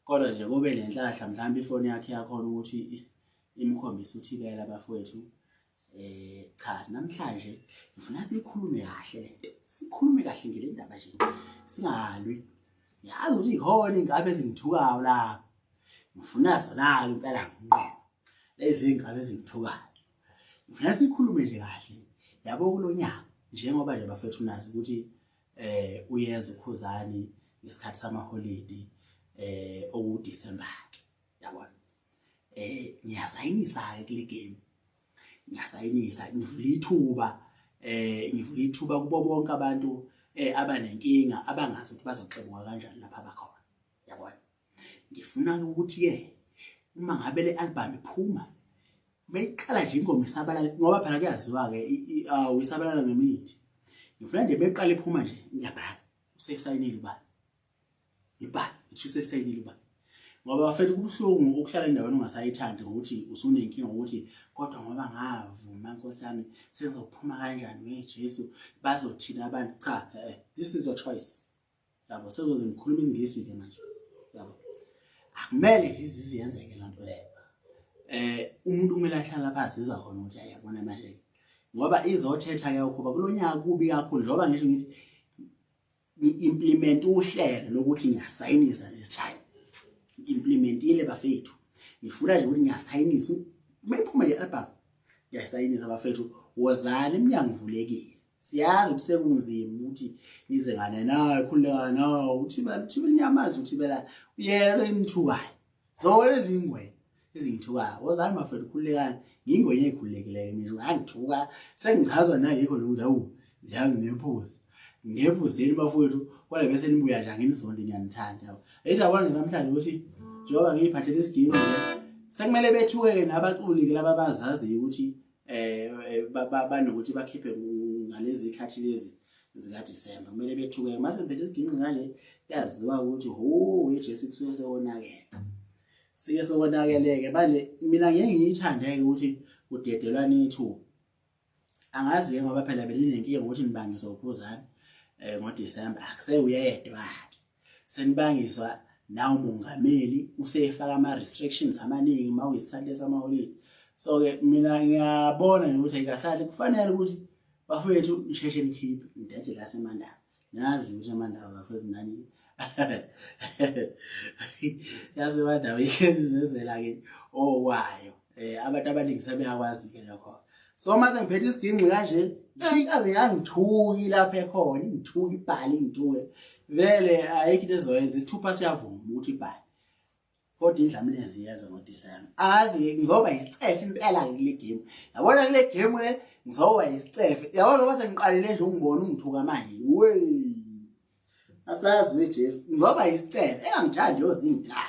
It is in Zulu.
Kodwa nje kube lenhlahla mhlawumbe ifoni yakhe yakhona ukuthi imkhombise uthibela bafowethu. Cha namhlanje ngifuna sikhulume kahle lento. Sikhulume kahle ngale ndaba nje. Singalwi. Yazi ukuthi ikhona ingabe ezingithukayo lapha. Ngifuna zona impela ngqo. Lezi ingabe ezingithukayo. Ngifuna sikhulume nje kahle. Yabo kulonyaka njengoba nje bafethu nazi ukuthi uyeza uKhuzani ngesikhathi samaholiday okuDisemba yabona. Ngiyasayinisa ke kule game. Ngiyasayinisa ngivula ithuba kubo bonke abantu abanenkinga abangazi ukuthi bazoxebuka kanjani lapha abakhona yabona. Ngifuna ukuthi ke uma ngabe le album iphuma beyiqala nje ingoma isabalala ngoba phela kuyaziwa ke isabalala ngemithi. Ngifuna nje beyiqala iphuma nje ngiyabhala usesayinile ubani ibani usesayinile ubani ngoba bafethu kubuhlungu ukuhlala endaweni ongasayithandi ukuthi usunenkinga ukuthi kodwa ngoba ngavuma Nkosi yami senzokuphuma kanjani ngeJesu bazothina abantu cha this is your choice yabo sezoze ngikhuluma izingisi ke manje yabo akumele nje iziyenzeke lento leyo. Umuntu kumele ahlala phansi izwa khona ukuthi ayabona manje ngoba izothetha ke ukuba kulonyaka kubi kakhulu njoba ngisho ngithi ngi-implement uhlelo lokuthi ngiyasayinisa this time. Implementile bafethu. Ngifuna nje ukuthi ngiyasayinisa mayiphuma le album. Ngiyasayinisa bafethu wozana eminyango ivulekile. Siyazi ukuthi sekunzima ukuthi nize ngane nawe khuleka nawe uthi nyamazi uthi bela uyena lemthukayo. Zonke izingwe ezingithukayo. Wozana bafethu khulekani ngingwenye ekhululekileyo mina angithuka sengichazwa nayikho ukuthi awu ziyanginephuza. Ngephuzeni bafowethu kodwa bese nibuya nje ngenizonke ngiyanithanda yabo. Ayisabona namhlanje ukuthi njengoba ngiyiphathele isiginqo nje sekumele bethuke nabaculi ke laba bazazi ukuthi banokuthi bakhiphe ngalezi ikhathi lezi zika December kumele bethuke mase ngiphethe isiginqo kanje yaziwa ukuthi ho weJesu kusuke sekonakele. Sike sokonakeleke manje mina ngeke ngiyithande ukuthi kudedelwane ithuba. Angazi ke ngoba phela belinenkinga ukuthi nibangiswa uKhuzani ngoDisemba akuseyedwa wakhe. Senibangiswa nawo umongameli usefaka ama restrictions amaningi makuyisikhathi lesamaholiday. So ke mina ngiyabona ukuthi ayikahle kufanele ukuthi bafowethu nisheshe nikhiphe indade laseMandaba. Nazi ukuthi eMandaba bafowethu nani yazi Mandaba ihlezi zezela ke okwayo. Abantu abaningi sebeyakwazi ke lokho. So mase ngiphethe isiginqi kanje ikabe ngangithuki lapha ekhona ngithuki ibhali ngithuke vele ayikho into ezoyenza isithupha siyavuma ukuthi ibhali kodwa indlamlezi iyaza ngoDisemba. Azi ngizoba isicefe impela kule game yabona kule game le ngizoba isicefe yabona ngoba sengiqalile nje ungibona ungithuka manje we asazi weJesu ngizoba isicefe engangithandi yozindaba.